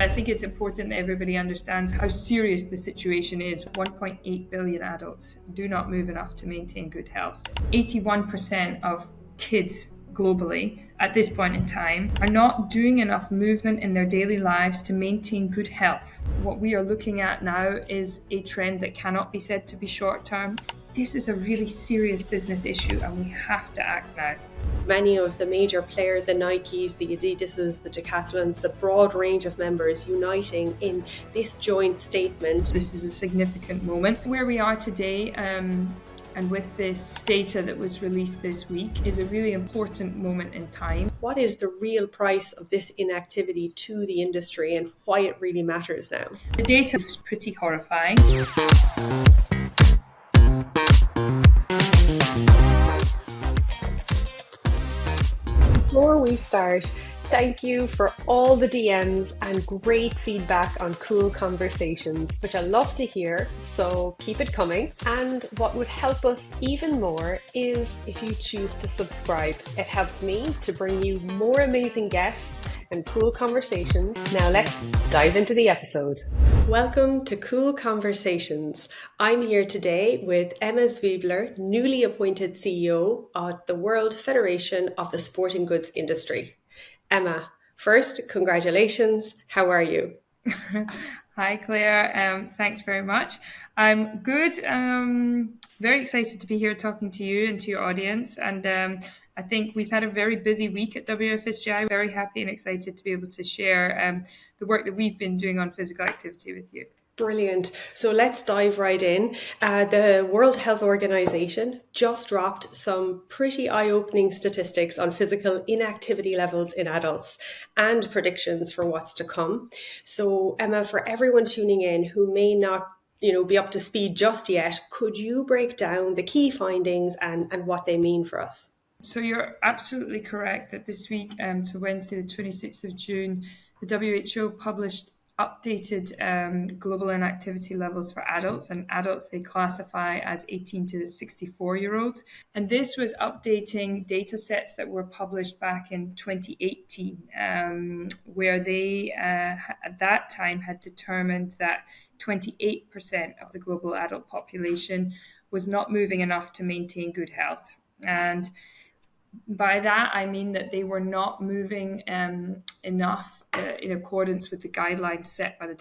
I think it's important that everybody understands how serious the situation is. 1.8 billion adults do not move enough to maintain good health. 81% of kids globally at this point in time are not doing enough movement in their daily lives to maintain good health. What we are looking at now is a trend that cannot be said to be short term. This is a really serious business issue and we have to act now. Many of the major players, the Nikes, the Adidases, the Decathlons, the broad range of members uniting in this joint statement. This is a significant moment. Where we are today, and with this data that was released this week, is a really important moment in time. What is the real price of this inactivity to the industry and why it really matters now? The data was pretty horrifying. Before we start, thank you for all the DMs and great feedback on Kuul Conversations, which I love to hear, so keep it coming. And what would help us even more is if you choose to subscribe. It helps me to bring you more amazing guests and Kuul Conversations. Now let's dive into the episode. Welcome to Kuul Conversations. I'm here today with Emma Zwiebler, newly appointed CEO of the World Federation of the Sporting Goods Industry. Emma, first, congratulations. How are you? Hi, Claire. Thanks very much. I'm good. Very excited to be here talking to you and to your audience. And I think we've had a very busy week at WFSGI. Very happy and excited to be able to share the work that we've been doing on physical activity with you. Brilliant. So let's dive right in. The World Health Organization just dropped some pretty eye-opening statistics on physical inactivity levels in adults and predictions for what's to come. So Emma, for everyone tuning in who may not be up to speed just yet, could you break down the key findings and what they mean for us? So you're absolutely correct that this week, so Wednesday, the 26th of June, the WHO published updated global inactivity levels for adults, and adults they classify as 18 to 64-year-olds. And this was updating data sets that were published back in 2018, where they at that time had determined that 28% of the global adult population was not moving enough to maintain good health. And by that, I mean that they were not moving enough in accordance with the guidelines set by the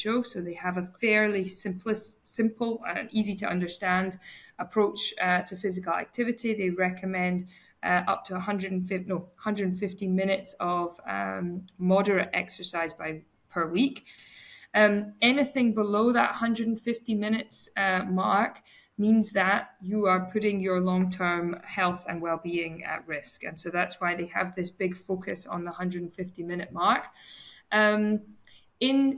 WHO. So they have a fairly simple and easy to understand approach to physical activity. They recommend up to 150 minutes of moderate exercise per week. Anything below that 150 minutes mark means that you are putting your long-term health and well-being at risk. And so that's why they have this big focus on the 150-minute mark. In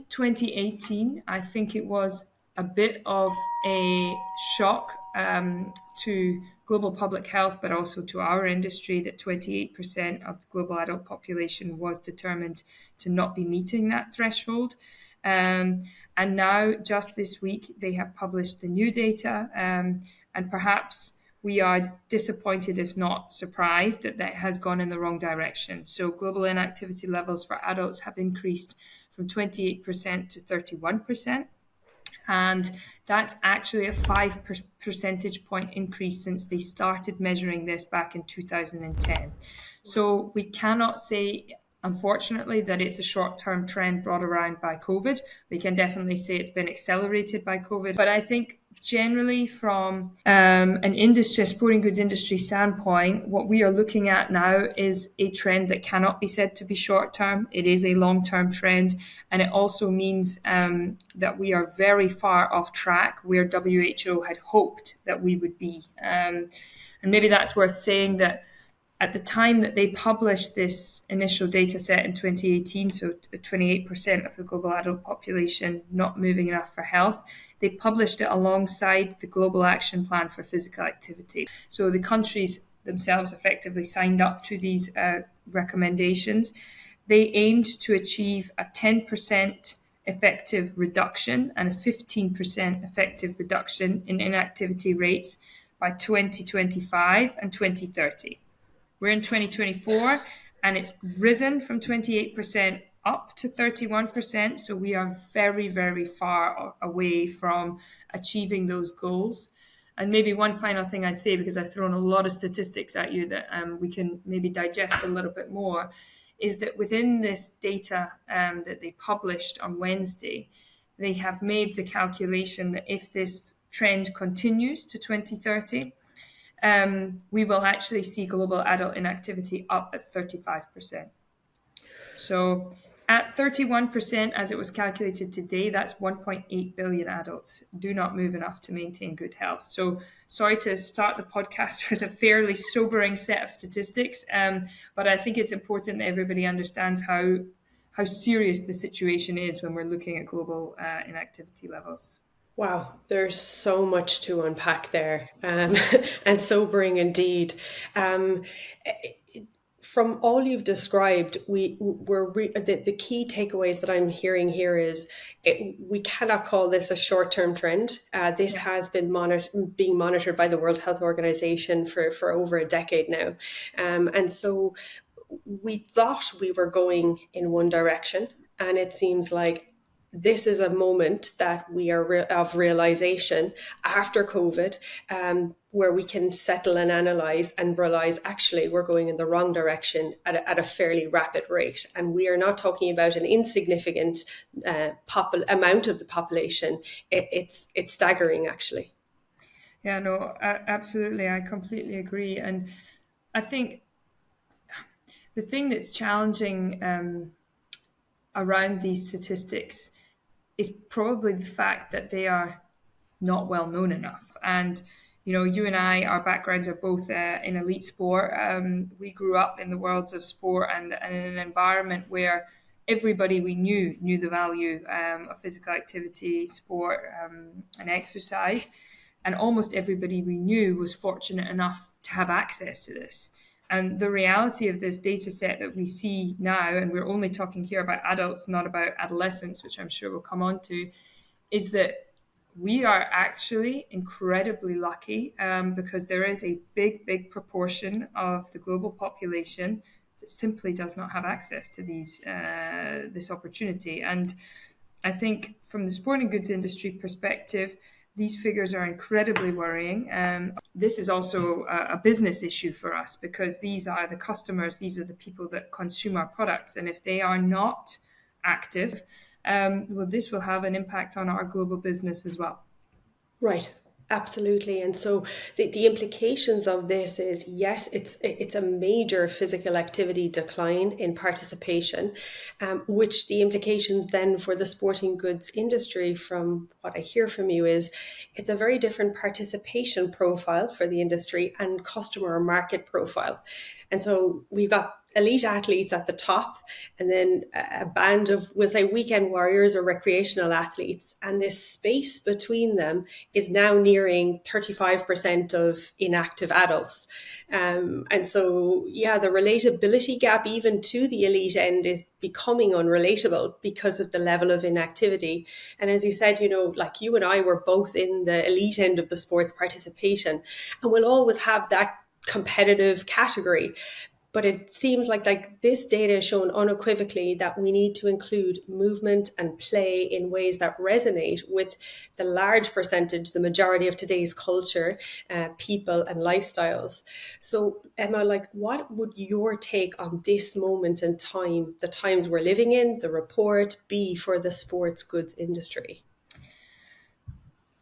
2018, I think it was a bit of a shock to global public health, but also to our industry, that 28% of the global adult population was determined to not be meeting that threshold. And now, just this week, they have published the new data, and perhaps we are disappointed, if not surprised, that has gone in the wrong direction. So global inactivity levels for adults have increased from 28% to 31%. And that's actually a 5 percentage point increase since they started measuring this back in 2010. So we cannot say, unfortunately, that it's a short-term trend brought around by COVID. We can definitely say it's been accelerated by COVID. But I think generally from a sporting goods industry standpoint, what we are looking at now is a trend that cannot be said to be short-term. It is a long-term trend. And it also means that we are very far off track where WHO had hoped that we would be. And maybe that's worth saying that at the time that they published this initial data set in 2018, so 28% of the global adult population not moving enough for health, they published it alongside the Global Action Plan for Physical Activity. So the countries themselves effectively signed up to these recommendations. They aimed to achieve a 10% effective reduction and a 15% effective reduction in inactivity rates by 2025 and 2030. We're in 2024, and it's risen from 28% up to 31%. So we are very, very far away from achieving those goals. And maybe one final thing I'd say, because I've thrown a lot of statistics at you that we can maybe digest a little bit more, is that within this data that they published on Wednesday, they have made the calculation that if this trend continues to 2030, we will actually see global adult inactivity up at 35%. So at 31%, as it was calculated today, that's 1.8 billion adults do not move enough to maintain good health. So sorry to start the podcast with a fairly sobering set of statistics, but I think it's important that everybody understands how serious the situation is when we're looking at global inactivity levels. Wow, there's so much to unpack there, and sobering indeed. Um, from all you've described, the key takeaways that I'm hearing here is we cannot call this a short-term trend. This Yeah. has been being monitored by the World Health Organization for over a decade now, and so we thought we were going in one direction, and it seems like this is a moment that we are of realization after COVID, where we can settle and analyze and realize actually we're going in the wrong direction at a fairly rapid rate. And we are not talking about an insignificant amount of the population. It's staggering, actually. Yeah, no, absolutely. I completely agree. And I think the thing that's challenging around these statistics is probably the fact that they are not well known enough. And you and I, our backgrounds are both in elite sport. We grew up in the worlds of sport and in an environment where everybody we knew the value of physical activity, sport, and exercise. And almost everybody we knew was fortunate enough to have access to this. And the reality of this data set that we see now, and we're only talking here about adults, not about adolescents, which I'm sure we'll come on to, is that we are actually incredibly lucky because there is a big proportion of the global population that simply does not have access to this opportunity. And I think from the sporting goods industry perspective, these figures are incredibly worrying. This is also a business issue for us because these are the customers, these are the people that consume our products. And if they are not active, well, this will have an impact on our global business as well. Right. Absolutely. And so the implications of this is, yes, it's a major physical activity decline in participation, which the implications then for the sporting goods industry, from what I hear from you, is it's a very different participation profile for the industry and customer market profile. And so we've got elite athletes at the top, and then a band of, we'll say, weekend warriors or recreational athletes. And this space between them is now nearing 35% of inactive adults. And so, yeah, the relatability gap even to the elite end is becoming unrelatable because of the level of inactivity. And as you said, like you and I were both in the elite end of the sports participation, and we'll always have that competitive category. But it seems like this data has shown unequivocally that we need to include movement and play in ways that resonate with the large percentage, the majority of today's culture, people and lifestyles. So Emma, what would your take on this moment in time, the times we're living in, the report, be for the sports goods industry?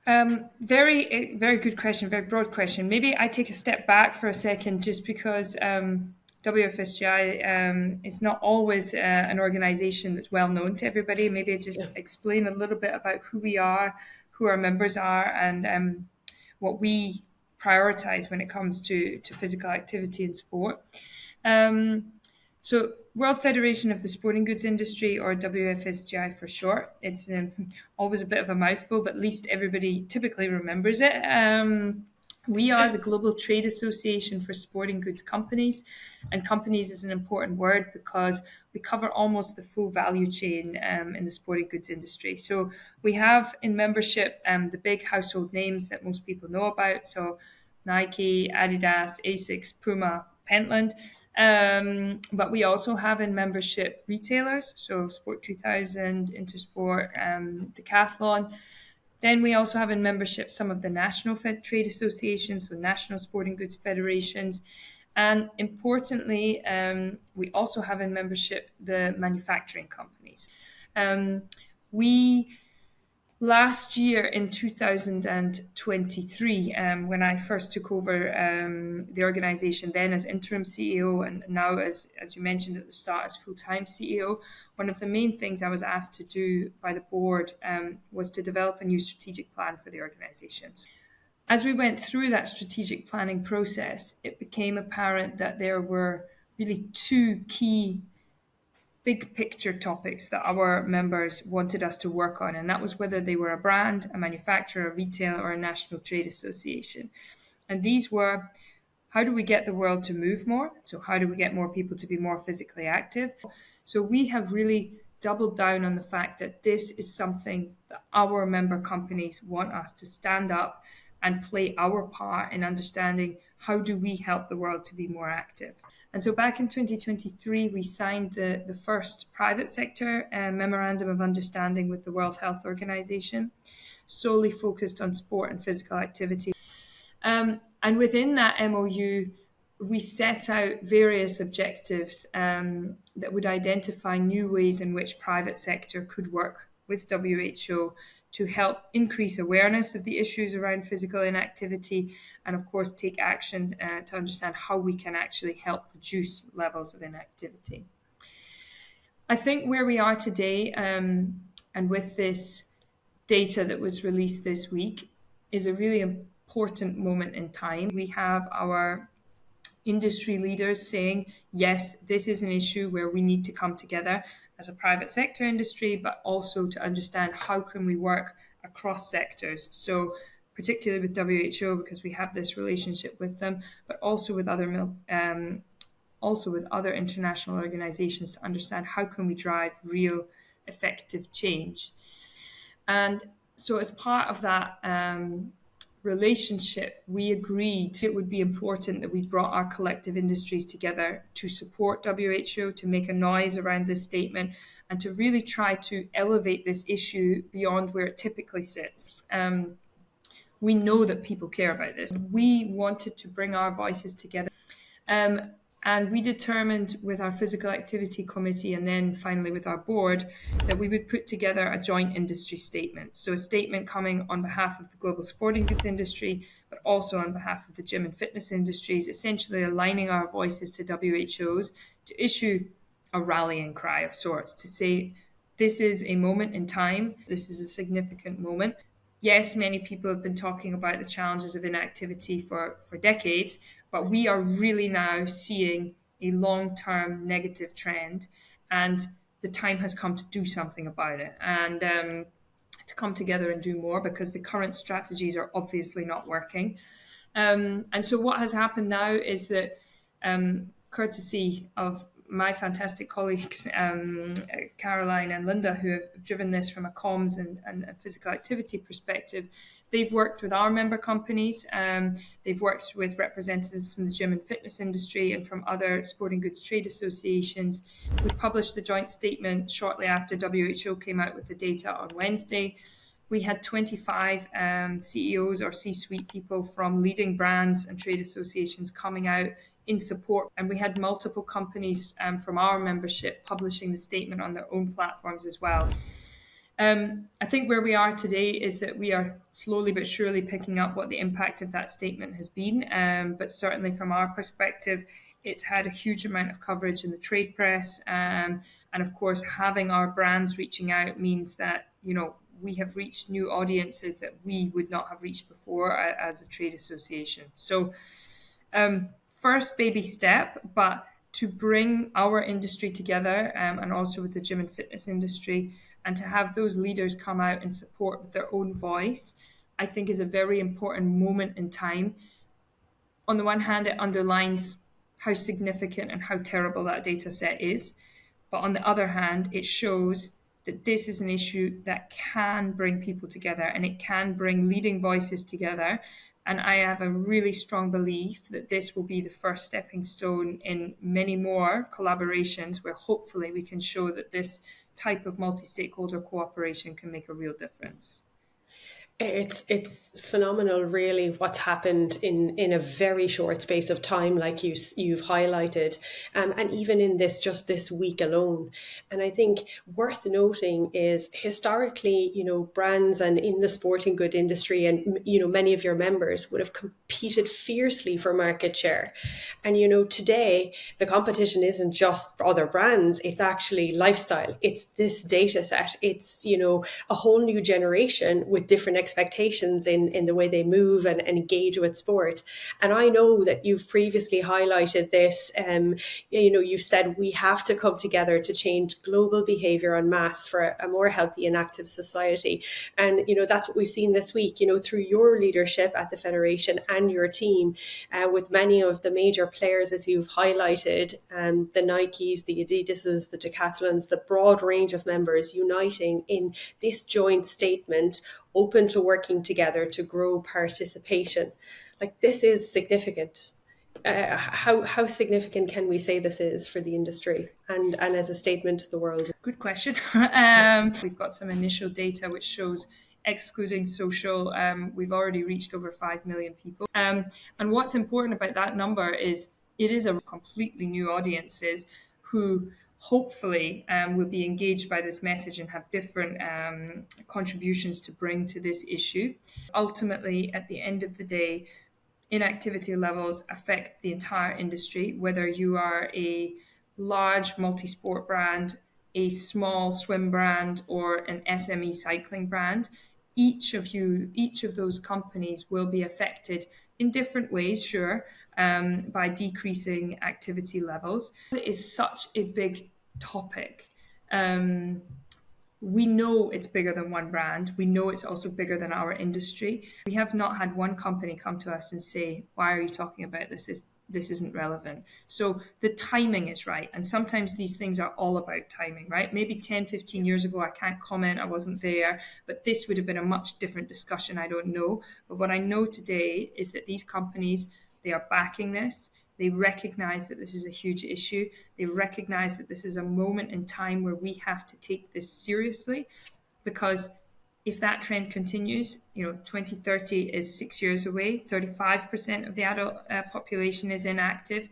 Very, very good question, very broad question. Maybe I take a step back for a second just because WFSGI is not always an organization that's well known to everybody. Maybe I just explain a little bit about who we are, who our members are, and what we prioritize when it comes to physical activity and sport. So World Federation of the Sporting Goods Industry, or WFSGI for short. It's always a bit of a mouthful, but at least everybody typically remembers it. We are the global trade association for sporting goods companies, and companies is an important word because we cover almost the full value chain in the sporting goods industry. So we have in membership the big household names that most people know about. So Nike, Adidas, Asics, Puma, Pentland. But we also have in membership retailers, so Sport 2000, Intersport, Decathlon. Then we also have in membership some of the national trade associations, so national sporting goods federations. And importantly, we also have in membership the manufacturing companies. We Last year in 2023, when I first took over the organization, then as interim CEO and now as you mentioned at the start, as full-time CEO, one of the main things I was asked to do by the board was to develop a new strategic plan for the organization. As we went through that strategic planning process, it became apparent that there were really two key big picture topics that our members wanted us to work on. And that was whether they were a brand, a manufacturer, a retailer, or a national trade association. And these were, how do we get the world to move more? So how do we get more people to be more physically active? So we have really doubled down on the fact that this is something that our member companies want us to stand up and play our part in understanding how do we help the world to be more active. And so back in 2023, we signed the first private sector memorandum of understanding with the World Health Organization, solely focused on sport and physical activity. And within that MOU, we set out various objectives that would identify new ways in which private sector could work with WHO to help increase awareness of the issues around physical inactivity and, of course, take action to understand how we can actually help reduce levels of inactivity. I think where we are today, and with this data that was released this week, is a really important moment in time. We have our industry leaders saying, yes, this is an issue where we need to come together as a private sector industry, but also to understand how can we work across sectors. So particularly with WHO, because we have this relationship with them, but also with other international organizations to understand how can we drive real effective change. And so as part of that relationship, we agreed it would be important that we brought our collective industries together to support WHO, to make a noise around this statement, and to really try to elevate this issue beyond where it typically sits. We know that people care about this. We wanted to bring our voices together. And we determined with our physical activity committee and then finally with our board that we would put together a joint industry statement. So a statement coming on behalf of the global sporting goods industry, but also on behalf of the gym and fitness industries, essentially aligning our voices to WHO's to issue a rallying cry of sorts, to say this is a moment in time, this is a significant moment. Yes, many people have been talking about the challenges of inactivity for decades, but we are really now seeing a long-term negative trend, and the time has come to do something about it and to come together and do more, because the current strategies are obviously not working. And so what has happened now is that, courtesy of my fantastic colleagues, Caroline and Linda, who have driven this from a comms and a physical activity perspective, they've worked with our member companies. They've worked with representatives from the gym and fitness industry and from other sporting goods trade associations. We published the joint statement shortly after WHO came out with the data on Wednesday. We had 25 CEOs or C-suite people from leading brands and trade associations coming out in support. And we had multiple companies from our membership publishing the statement on their own platforms as well. I think where we are today is that we are slowly but surely picking up what the impact of that statement has been. But certainly from our perspective, it's had a huge amount of coverage in the trade press. And of course, having our brands reaching out means that, we have reached new audiences that we would not have reached before as a trade association. So first baby step, but to bring our industry together and also with the gym and fitness industry, and to have those leaders come out and support with their own voice, I think is a very important moment in time. On the one hand, it underlines how significant and how terrible that data set is. But on the other hand, it shows that this is an issue that can bring people together and it can bring leading voices together And I have a really strong belief that this will be the first stepping stone in many more collaborations where hopefully we can show that this type of multi-stakeholder cooperation can make a real difference. It's phenomenal, really, what's happened in a very short space of time, like you've highlighted, and even in this week alone. And I think worth noting is historically, brands and in the sporting good industry, and many of your members would have competed fiercely for market share. And today the competition isn't just other brands; it's actually lifestyle. It's this data set. It's a whole new generation with different expectations in the way they move and engage with sport. And I know that you've previously highlighted this. You've said we have to come together to change global behavior en masse for a more healthy and active society. And that's what we've seen this week. Through your leadership at the federation and your team, with many of the major players, as you've highlighted, the Nikes, the Adidases, the Decathlons, the broad range of members uniting in this joint statement, open to working together to grow participation. Like, this is significant. How significant can we say this is for the industry and as a statement to the world? Good question. We've got some initial data which shows, excluding social, we've already reached over 5 million people. And what's important about that number is it is a completely new audiences who hopefully will be engaged by this message and have different contributions to bring to this issue. Ultimately, at the end of the day, inactivity levels affect the entire industry, whether you are a large multi-sport brand, a small swim brand, or an SME cycling brand. Each of those companies will be affected in different ways, sure, by decreasing activity levels. It is such a big topic. We know it's bigger than one brand. We know it's also bigger than our industry. We have not had one company come to us and say, why are you talking about this? This isn't relevant. So the timing is right. And sometimes these things are all about timing, right? Maybe 10, 15 years ago, I can't comment, I wasn't there, but this would have been a much different discussion. I don't know. But what I know today is that these companies, they are backing this. They recognize that this is a huge issue. They recognize that this is a moment in time where we have to take this seriously, because if that trend continues, 2030 is 6 years away, 35% of the adult population is inactive.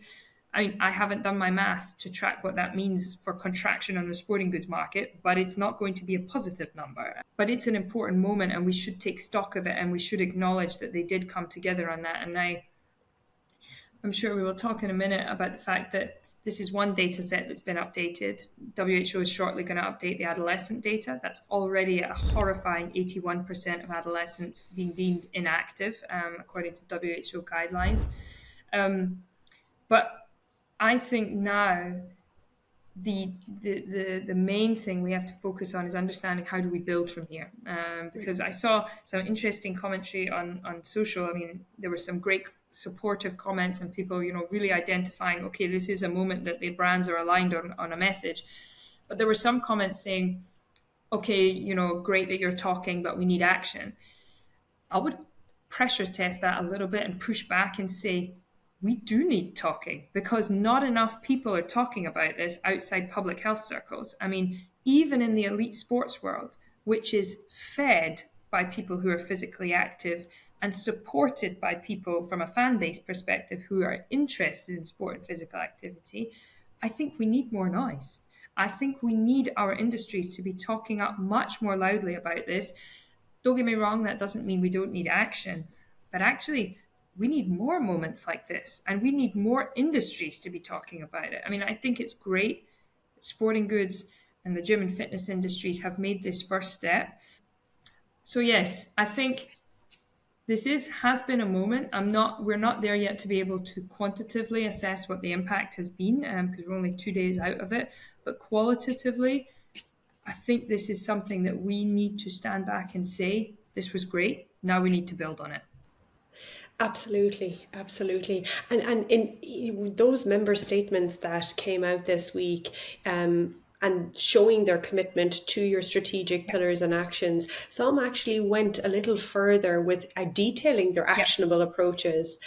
I haven't done my maths to track what that means for contraction on the sporting goods market, but it's not going to be a positive number. But it's an important moment and we should take stock of it, and we should acknowledge that they did come together on that. And I'm sure we will talk in a minute about the fact that this is one data set that's been updated. WHO is shortly going to update the adolescent data. That's already a horrifying 81% of adolescents being deemed inactive, according to WHO guidelines. But I think now the main thing we have to focus on is understanding how do we build from here. Because I saw some interesting commentary on social. I mean, there were some great supportive comments and people, really identifying, okay, this is a moment that the brands are aligned on a message. But there were some comments saying, okay, great that you're talking, but we need action. I would pressure test that a little bit and push back and say, we do need talking, because not enough people are talking about this outside public health circles. I mean, even in the elite sports world, which is fed by people who are physically active and supported by people from a fan base perspective who are interested in sport and physical activity, I think we need more noise. I think we need our industries to be talking up much more loudly about this. Don't get me wrong, that doesn't mean we don't need action, but actually we need more moments like this, and we need more industries to be talking about it. I mean, I think it's great that sporting goods and the gym and fitness industries have made this first step. So yes, I think this has been a moment. We're not there yet to be able to quantitatively assess what the impact has been, because we're only 2 days out of it. But qualitatively, I think this is something that we need to stand back and say, this was great. Now we need to build on it. Absolutely, absolutely. And in those member statements that came out this week, and showing their commitment to your strategic Yeah. pillars and actions. Some actually went a little further with detailing their Yeah. actionable approaches.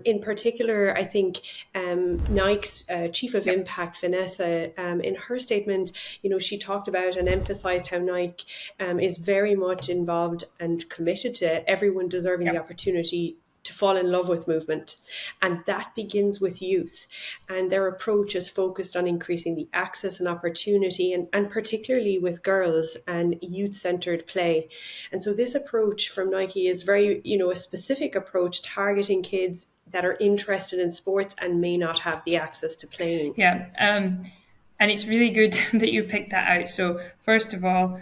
In particular, I think Nike's chief of Yeah. impact, Vanessa, in her statement, she talked about and emphasized how Nike is very much involved and committed to everyone deserving Yeah. the opportunity to fall in love with movement. And that begins with youth. And their approach is focused on increasing the access and opportunity, and particularly with girls and youth centered play. And so this approach from Nike is very, a specific approach targeting kids that are interested in sports and may not have the access to playing. Yeah. And it's really good that you picked that out. So, first of all,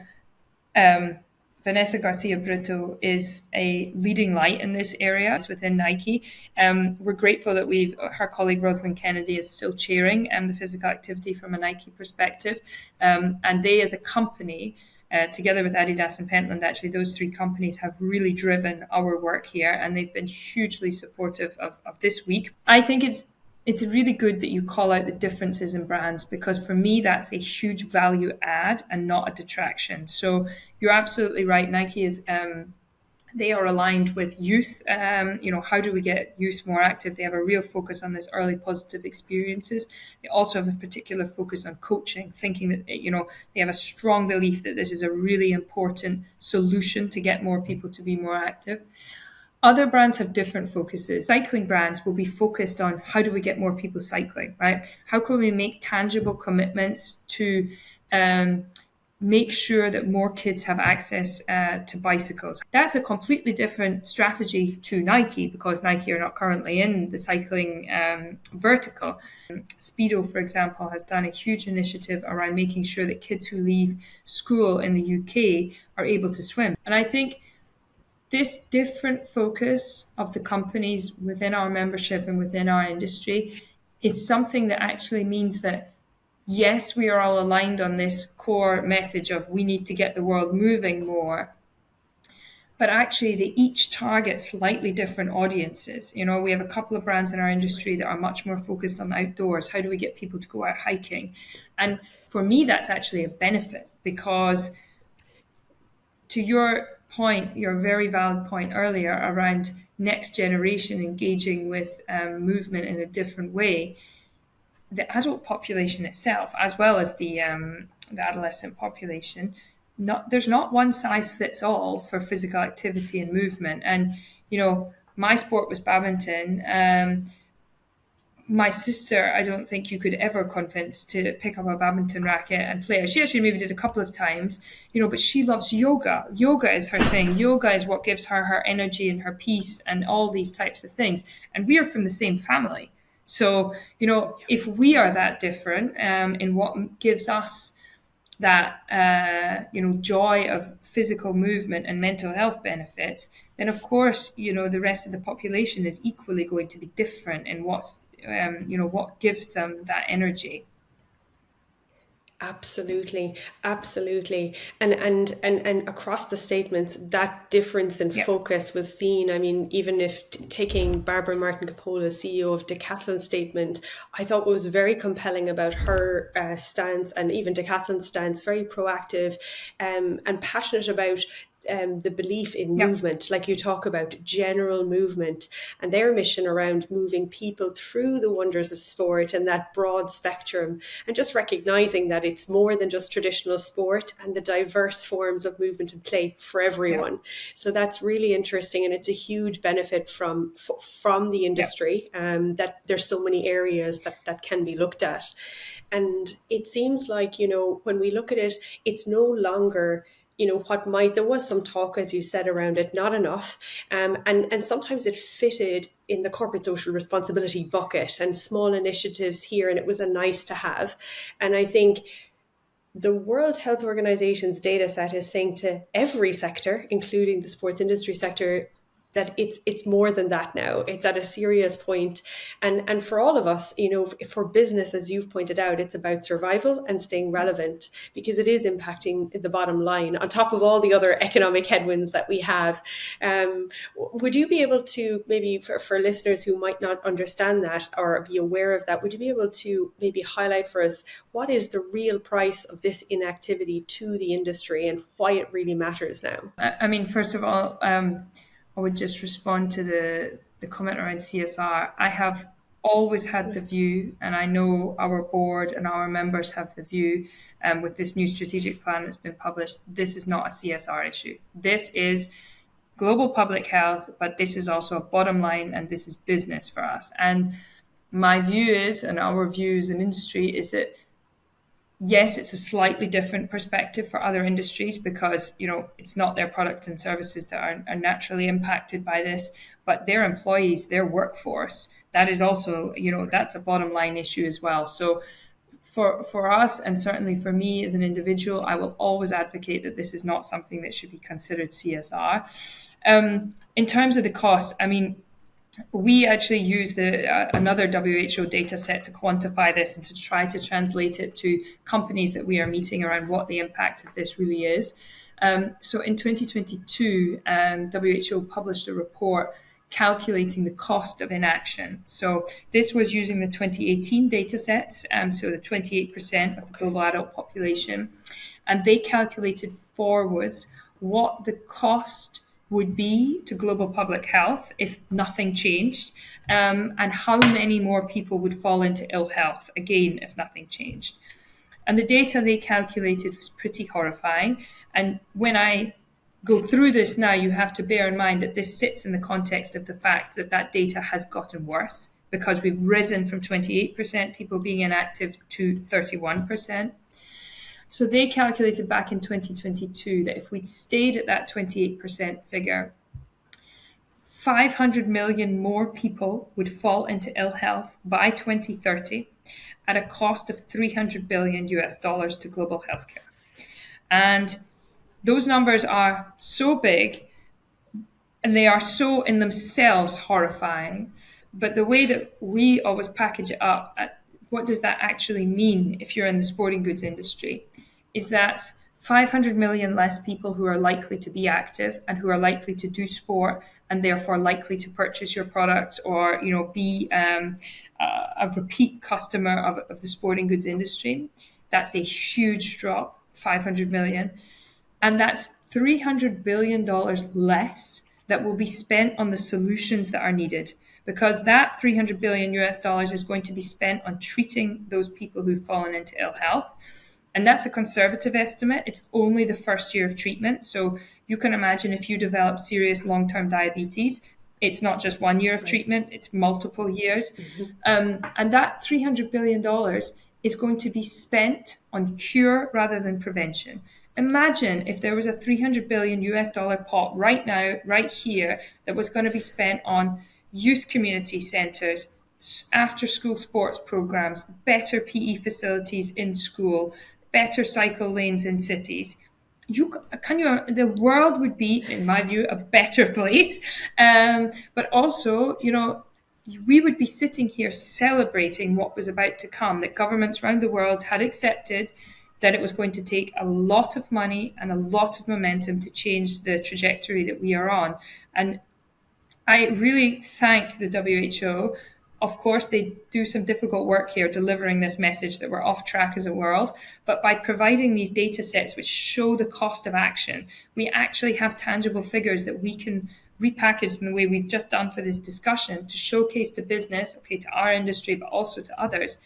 um, Vanessa Garcia Brito is a leading light in this area within Nike. We're grateful that her colleague Rosalind Kennedy is still chairing the physical activity from a Nike perspective. And they, as a company, together with Adidas and Pentland, actually, those three companies have really driven our work here, and they've been hugely supportive of this week. I think it's really good that you call out the differences in brands, because for me that's a huge value add and not a detraction. So you're absolutely right. Nike is they are aligned with youth. How do we get youth more active? They have a real focus on this early positive experiences. They also have a particular focus on coaching, thinking that they have a strong belief that this is a really important solution to get more people to be more active. Other brands have different focuses. Cycling brands will be focused on how do we get more people cycling, right? How can we make tangible commitments to make sure that more kids have access to bicycles? That's a completely different strategy to Nike, because Nike are not currently in the cycling vertical. Speedo, for example, has done a huge initiative around making sure that kids who leave school in the UK are able to swim. And I think this different focus of the companies within our membership and within our industry is something that actually means that, yes, we are all aligned on this core message of we need to get the world moving more, but actually they each target slightly different audiences. We have a couple of brands in our industry that are much more focused on outdoors. How do we get people to go out hiking? And for me, that's actually a benefit, because to your point, your very valid point earlier around next generation engaging with movement in a different way, the adult population itself, as well as the adolescent population, there's not one size fits all for physical activity and movement. And my sport was badminton. My sister, I don't think you could ever convince to pick up a badminton racket and play. She actually maybe did a couple of times, but she loves yoga. Yoga is her thing. Yoga is what gives her energy and her peace and all these types of things. And we are from the same family. So, if we are that different in what gives us that, joy of physical movement and mental health benefits, then of course, the rest of the population is equally going to be different in what gives them that energy. Absolutely, absolutely. And across the statements, that difference in Yeah. focus was seen. I mean, even if taking Barbara Martin Capola, CEO of Decathlon statement, I thought what was very compelling about her stance, and even Decathlon's stance, very proactive and passionate about the belief in Yeah. movement, like you talk about general movement, and their mission around moving people through the wonders of sport and that broad spectrum, and just recognizing that it's more than just traditional sport and the diverse forms of movement and play for Yeah. everyone. So that's really interesting, and it's a huge benefit from the Yeah. industry, that there's so many areas that can be looked at. And it seems like, when we look at it, it's no longer there was some talk, as you said, around it, not enough, and sometimes it fitted in the corporate social responsibility bucket and small initiatives here, and it was a nice to have. And I think the World Health Organization's data set is saying to every sector, including the sports industry sector, that it's more than that now. It's at a serious point. And for all of us, for business, as you've pointed out, it's about survival and staying relevant, because it is impacting the bottom line on top of all the other economic headwinds that we have. Would you be able to, maybe for listeners who might not understand that or be aware of that, would you be able to maybe highlight for us what is the real price of this inactivity to the industry and why it really matters now? I mean, first of all, I would just respond to the comment around CSR. I have always had the view, and I know our board and our members have the view, with this new strategic plan that's been published, this is not a CSR issue. This is global public health, but this is also a bottom line, and this is business for us. And my view is, and our view as an industry, is that yes, it's a slightly different perspective for other industries because, it's not their product and services that are naturally impacted by this, but their employees, their workforce, that is also, that's a bottom line issue as well. So for us, and certainly for me as an individual, I will always advocate that this is not something that should be considered CSR. In terms of the cost, I mean, we actually use another WHO data set to quantify this and to try to translate it to companies that we are meeting around what the impact of this really is. So in 2022, WHO published a report calculating the cost of inaction. So this was using the 2018 data sets, so the 28% of the global adult population, and they calculated forwards what the cost would be to global public health if nothing changed, and how many more people would fall into ill health, again, if nothing changed. And the data they calculated was pretty horrifying. And when I go through this now, you have to bear in mind that this sits in the context of the fact that data has gotten worse because we've risen from 28% people being inactive to 31%. So they calculated back in 2022 that if we'd stayed at that 28% figure, 500 million more people would fall into ill health by 2030 at a cost of $300 billion to global healthcare. And those numbers are so big and they are so in themselves horrifying. But the way that we always package it up, what does that actually mean if you're in the sporting goods industry? Is that 500 million less people who are likely to be active and who are likely to do sport and therefore likely to purchase your products or, be a repeat customer of the sporting goods industry. That's a huge drop, 500 million. And that's $300 billion less that will be spent on the solutions that are needed, because that $300 billion is going to be spent on treating those people who've fallen into ill health. And that's a conservative estimate. It's only the first year of treatment. So you can imagine if you develop serious long-term diabetes, it's not just 1 year of treatment, it's multiple years. And that $300 billion is going to be spent on cure rather than prevention. Imagine if there was a $300 billion pot right now, right here, that was going to be spent on youth community centres, after school sports programs, better PE facilities in school, better cycle lanes in cities. The world would be, in my view, a better place. But also, we would be sitting here celebrating what was about to come, that governments around the world had accepted that it was going to take a lot of money and a lot of momentum to change the trajectory that we are on. And I really thank the WHO. Of course, they do some difficult work here delivering this message that we're off track as a world. But by providing these data sets which show the cost of action, we actually have tangible figures that we can repackage in the way we've just done for this discussion to showcase to business, to our industry, but also to others.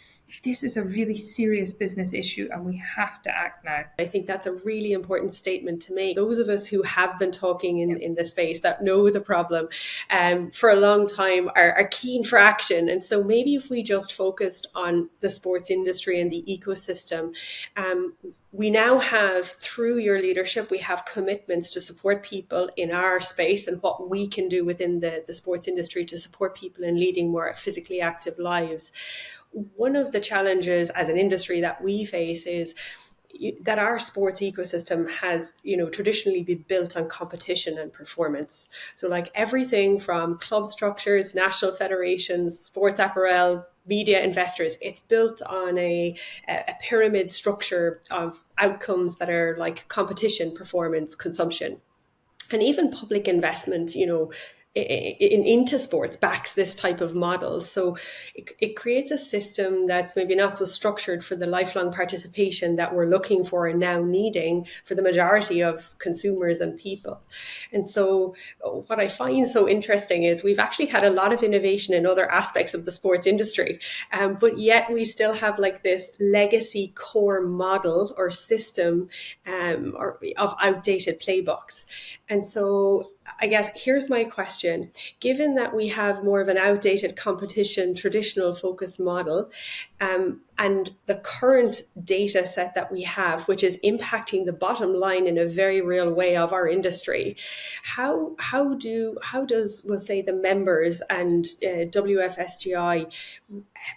This is a really serious business issue and we have to act now. I think that's a really important statement to make. Those of us who have been talking in the space, that know the problem for a long time, are keen for action. And so maybe if we just focused on the sports industry and the ecosystem, we now have, through your leadership, we have commitments to support people in our space and what we can do within the sports industry to support people in leading more physically active lives. One of the challenges as an industry that we face is that our sports ecosystem has, traditionally been built on competition and performance. So like everything from club structures, national federations, sports apparel, media investors, it's built on a pyramid structure of outcomes that are like competition, performance, consumption. And even public investment, into sports backs this type of model. So it creates a system that's maybe not so structured for the lifelong participation that we're looking for and now needing for the majority of consumers and people. And so what I find so interesting is we've actually had a lot of innovation in other aspects of the sports industry, but yet we still have like this legacy core model or system, or of outdated playbooks. And so I guess here's my question. Given that we have more of an outdated competition, traditional focused model, and the current data set that we have, which is impacting the bottom line in a very real way of our industry, how does, we'll say, the members and WFSGI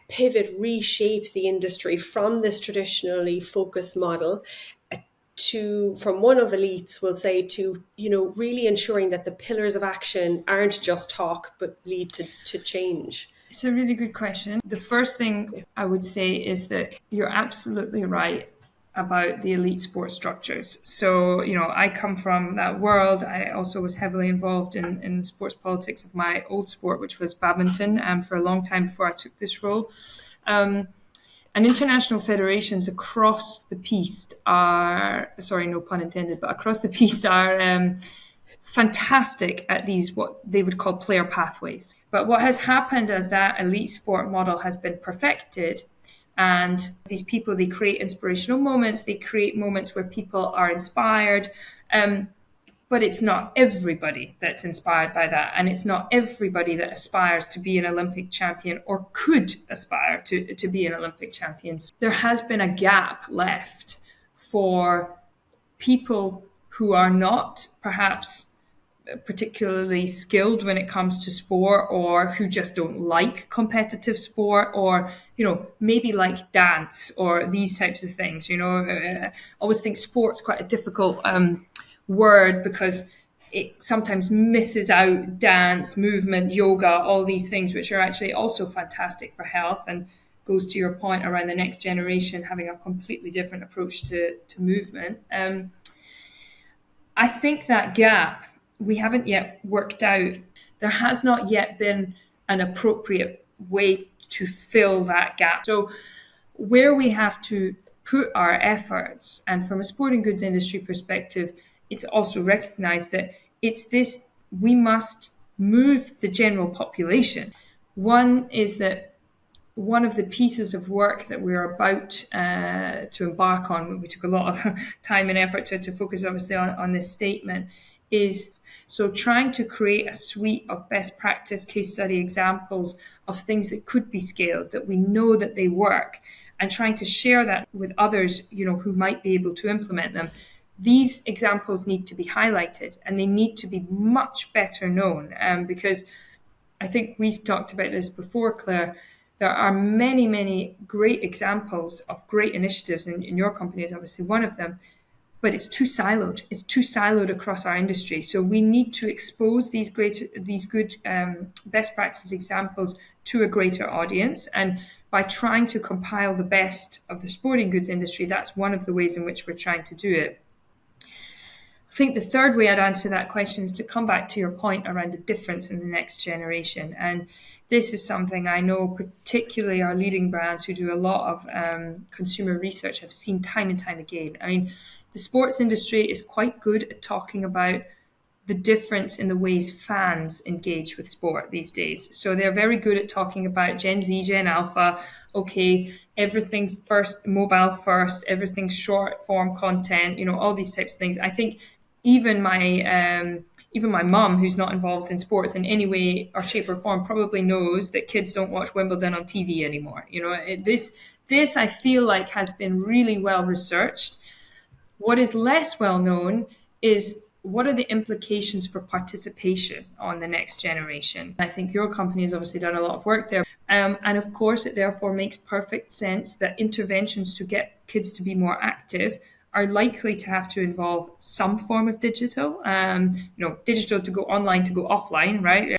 pivot, reshape the industry from this traditionally focused model to, from one of elites, will say, to really ensuring that the pillars of action aren't just talk but lead to change? It's a really good question. The first thing I would say is that you're absolutely right about the elite sports structures. So, I come from that world. I also was heavily involved in the sports politics of my old sport, which was badminton, for a long time before I took this role. And international federations across the piece are, sorry, no pun intended, but across the piece are fantastic at these, what they would call player pathways. But what has happened as that elite sport model has been perfected, and these people, they create inspirational moments, they create moments where people are inspired, but it's not everybody that's inspired by that. And it's not everybody that aspires to be an Olympic champion or could aspire to be an Olympic champion. There has been a gap left for people who are not perhaps particularly skilled when it comes to sport, or who just don't like competitive sport, or maybe like dance or these types of things. I always think sport's quite a difficult word, because it sometimes misses out dance, movement, yoga, all these things, which are actually also fantastic for health, and goes to your point around the next generation having a completely different approach to movement. I think that gap we haven't yet worked out. There has not yet been an appropriate way to fill that gap. So where we have to put our efforts, and from a sporting goods industry perspective, it's also recognized that it's this, we must move the general population. One is that one of the pieces of work that we're about to embark on, we took a lot of time and effort to focus obviously on this statement, is so trying to create a suite of best practice case study examples of things that could be scaled, that we know that they work, and trying to share that with others, who might be able to implement them. These examples need to be highlighted, and they need to be much better known, because I think we've talked about this before, Claire. There are many, many great examples of great initiatives, and your company is obviously one of them, but it's too siloed. It's too siloed across our industry. So we need to expose these good best practice examples to a greater audience. And by trying to compile the best of the sporting goods industry, that's one of the ways in which we're trying to do it. I think the third way I'd answer that question is to come back to your point around the difference in the next generation. And this is something I know particularly our leading brands who do a lot of consumer research have seen time and time again. I mean, the sports industry is quite good at talking about the difference in the ways fans engage with sport these days. So they're very good at talking about Gen Z, Gen Alpha. Okay, everything's first, mobile first, everything's short form content, all these types of things. I think even my mum, who's not involved in sports in any way or shape or form, probably knows that kids don't watch Wimbledon on TV anymore. This I feel like has been really well researched. What is less well known is what are the implications for participation on the next generation? I think your company has obviously done a lot of work there. And of course, it therefore makes perfect sense that interventions to get kids to be more active are likely to have to involve some form of digital, digital to go online, to go offline, right?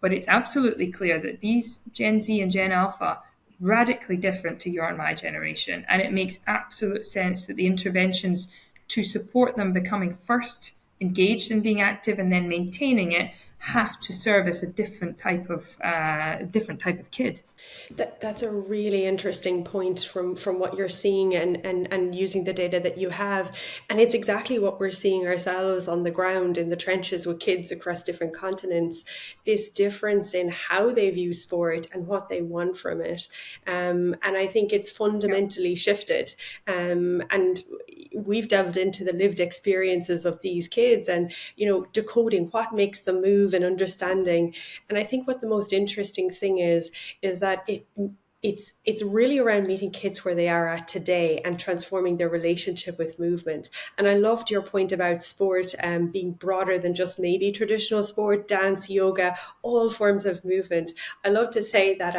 But it's absolutely clear that these Gen Z and Gen Alpha radically different to your and my generation. And it makes absolute sense that the interventions to support them becoming first engaged in being active and then maintaining it have to service a different type of kid. That's a really interesting point from what you're seeing and using the data that you have. And it's exactly what we're seeing ourselves on the ground in the trenches with kids across different continents, this difference in how they view sport and what they want from it. And I think it's fundamentally shifted. And we've delved into the lived experiences of these kids and, decoding what makes them move and understanding. And I think what the most interesting thing is that it's really around meeting kids where they are at today and transforming their relationship with movement. And I loved your point about sport being broader than just maybe traditional sport, dance, yoga, all forms of movement. I love to say that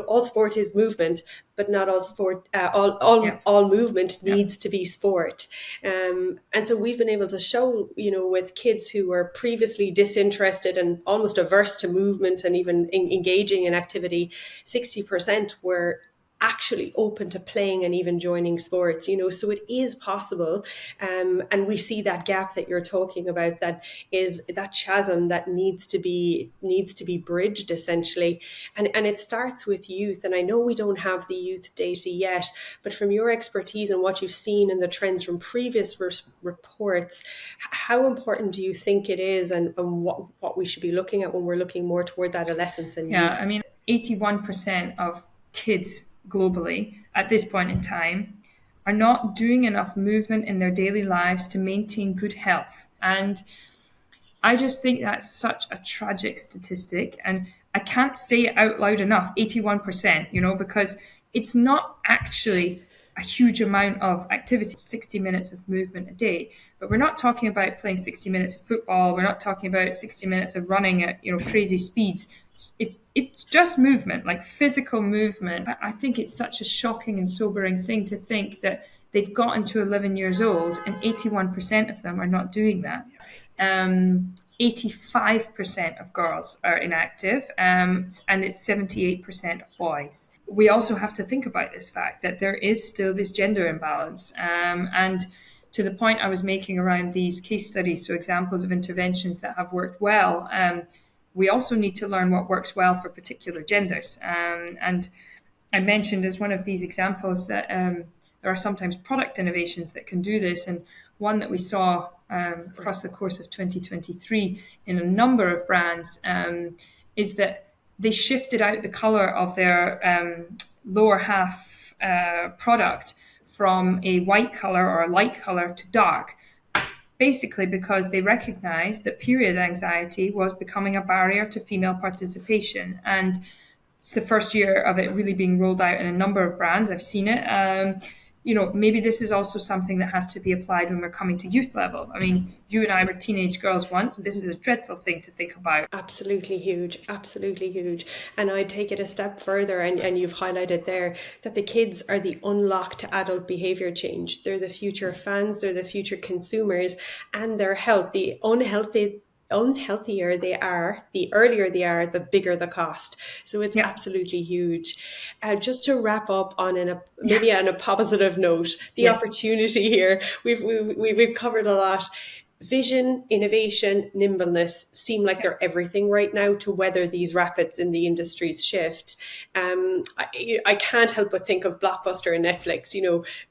all sport is movement, but not all sport, Yeah. all movement Yeah. needs to be sport. And so we've been able to show, with kids who were previously disinterested and almost averse to movement and even engaging in activity, 60% were actually open to playing and even joining sports, so it is possible. And we see that gap that you're talking about, that is that chasm that needs to be bridged essentially. And it starts with youth. And I know we don't have the youth data yet, but from your expertise and what you've seen in the trends from previous reports, how important do you think it is, and what we should be looking at when we're looking more towards adolescence and Yeah, youth? I mean, 81% of kids globally at this point in time are not doing enough movement in their daily lives to maintain good health. And I just think that's such a tragic statistic. And I can't say it out loud enough, 81%, because it's not actually a huge amount of activity, 60 minutes of movement a day. But we're not talking about playing 60 minutes of football. We're not talking about 60 minutes of running at, crazy speeds. It's just movement, like physical movement. I think it's such a shocking and sobering thing to think that they've gotten to 11 years old and 81% of them are not doing that. 85% of girls are inactive, and it's 78% of boys. We also have to think about this fact that there is still this gender imbalance. And to the point I was making around these case studies, so examples of interventions that have worked well, we also need to learn what works well for particular genders. And I mentioned as one of these examples that there are sometimes product innovations that can do this. And one that we saw across the course of 2023 in a number of brands is that they shifted out the color of their lower half product from a white color or a light color to dark, basically because they recognized that period anxiety was becoming a barrier to female participation. And it's the first year of it really being rolled out in a number of brands. I've seen it. Maybe this is also something that has to be applied when we're coming to youth level. I mean, you and I were teenage girls once. This is a dreadful thing to think about. Absolutely huge, absolutely huge. And I take it a step further, and you've highlighted there that the kids are the unlock to adult behavior change. They're the future fans, they're the future consumers, and their health, the unhealthier they are, the earlier they are, the bigger the cost. So it's Yeah. absolutely huge. Just to wrap up on maybe on a positive note, the Yes. opportunity here, we've covered a lot. Vision, innovation, nimbleness seem like they're everything right now to weather these rapids in the industry's shift. I can't help but think of Blockbuster and Netflix.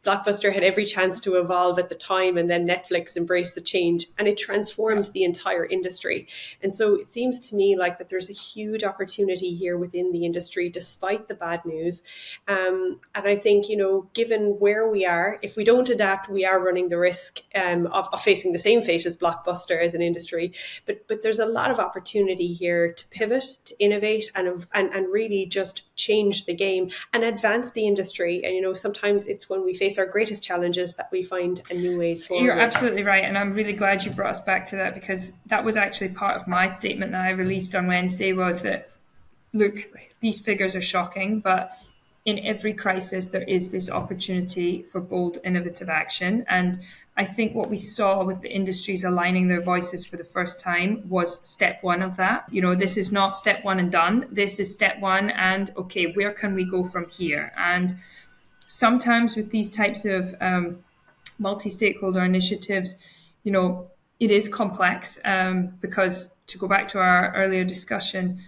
Blockbuster had every chance to evolve at the time, and then Netflix embraced the change, and it transformed the entire industry. And so it seems to me like that there's a huge opportunity here within the industry, despite the bad news. And I think, given where we are, if we don't adapt, we are running the risk of facing the same fate latest blockbuster as an industry. But there's a lot of opportunity here to pivot, to innovate, and really just change the game and advance the industry. And, you know, sometimes it's when we face our greatest challenges that we find a new ways forward. You're absolutely right. And I'm really glad you brought us back to that, because that was actually part of my statement that I released on Wednesday, was that, look, these figures are shocking, but in every crisis, there is this opportunity for bold, innovative action. And I think what we saw with the industries aligning their voices for the first time was step one of that. You know, this is not step one and done. This is step one, and okay, where can we go from here? And sometimes with these types of multi-stakeholder initiatives, you know, it is complex, because, to go back to our earlier discussion,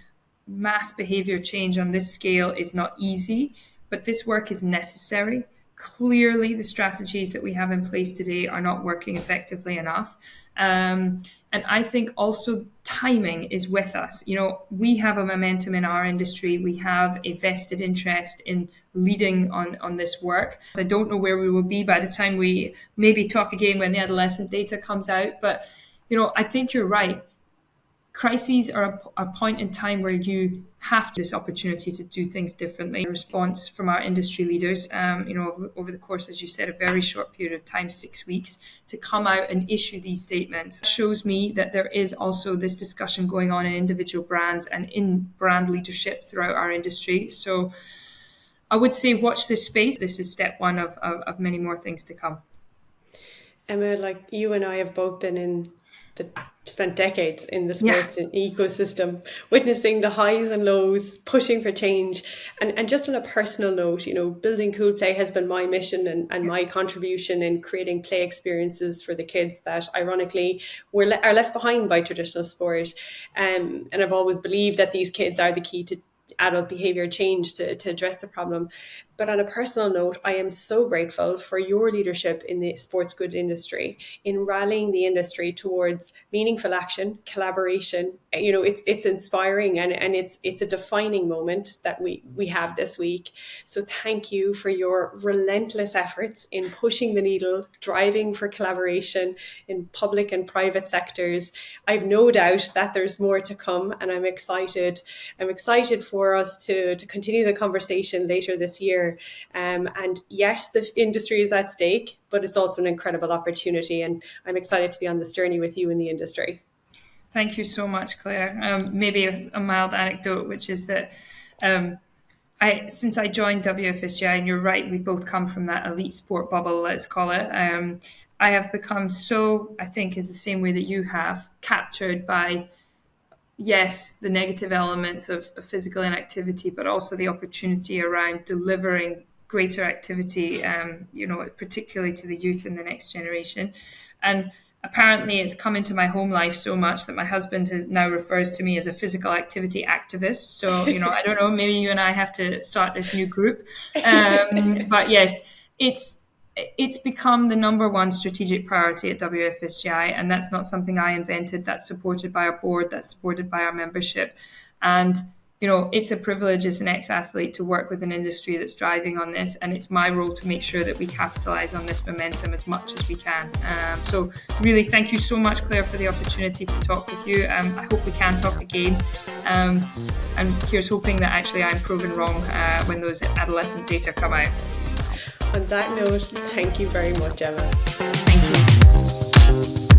mass behavior change on this scale is not easy, but this work is necessary. Clearly, the strategies that we have in place today are not working effectively enough. And I think also timing is with us. You know, we have a momentum in our industry. We have a vested interest in leading on this work. I don't know where we will be by the time we maybe talk again when the adolescent data comes out. But, you know, I think you're right. Crises are a point in time where you have this opportunity to do things differently. A response from our industry leaders, you know, over the course, as you said, a very short period of time, 6 weeks, to come out and issue these statements shows me that there is also this discussion going on in individual brands and in brand leadership throughout our industry. So I would say watch this space. This is step one of many more things to come. Emma, like you and I have both been spent decades in the sports ecosystem, witnessing the highs and lows, pushing for change. And just on a personal note, you know, building Kuul Play has been my mission and my contribution in creating play experiences for the kids that ironically are left behind by traditional sport. And I've always believed that these kids are the key to adult behavior change to address the problem. But on a personal note, I am so grateful for your leadership in the sports goods industry, in rallying the industry towards meaningful action, collaboration. You know, it's inspiring and it's a defining moment that we have this week. So thank you for your relentless efforts in pushing the needle, driving for collaboration in public and private sectors. I've no doubt that there's more to come, and I'm excited for us to continue the conversation later this year. And yes, the industry is at stake, but it's also an incredible opportunity. And I'm excited to be on this journey with you in the industry. Thank you so much, Claire. Maybe a mild anecdote, which is that since I joined WFSGI, and you're right, we both come from that elite sport bubble, let's call it, I have become so, I think is the same way that you have, captured by, yes, the negative elements of physical inactivity, but also the opportunity around delivering greater activity, you know, particularly to the youth in the next generation. And apparently it's come into my home life so much that my husband now refers to me as a physical activity activist. So, you know, I don't know, maybe you and I have to start this new group. But yes, it's become the number one strategic priority at WFSGI, and that's not something I invented. That's supported by our board, that's supported by our membership. And, you know, it's a privilege as an ex-athlete to work with an industry that's driving on this, and it's my role to make sure that we capitalize on this momentum as much as we can. So really, thank you so much, Claire, for the opportunity to talk with you. I hope we can talk again. And here's hoping that actually I'm proven wrong when those adolescent data come out. On that note, thank you very much, Emma. Thank you.